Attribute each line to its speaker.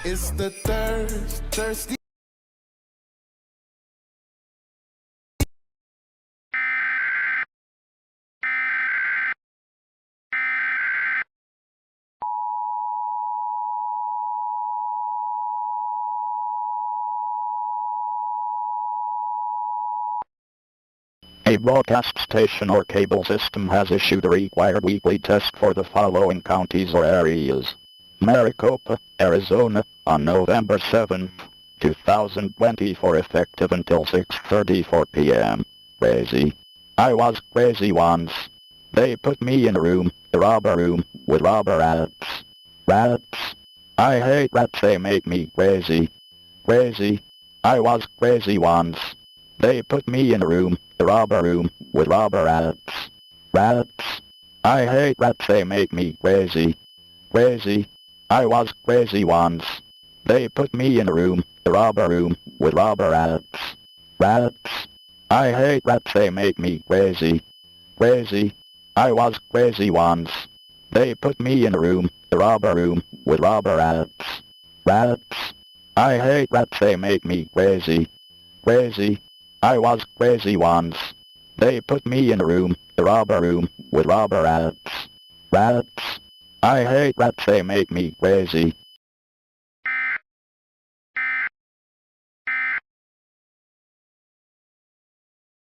Speaker 1: It's the thirsty.
Speaker 2: A broadcast station or cable system has issued a required weekly test for the following counties or areas. Maricopa, Arizona, on November 7th, 2024, effective until 6:34 p.m. Crazy. I was crazy once. They put me in a room, the robber room, with robber rats. Rats. I hate rats, they make me crazy. Crazy. I was crazy once. They put me in a room, the robber room, with robber rats. Rats. I hate rats, they make me crazy. Crazy. I was crazy once. They put me in a room, the robber room, with robber rats. Rats. I hate rats, they make me crazy. Crazy. I was crazy once. They put me in a room, the robber room, with robber rats. Rats. I hate rats, they make me crazy. Crazy. I was crazy once. They put me in a room, the robber room, with robber rats. Rats. I hate rats, they make me crazy.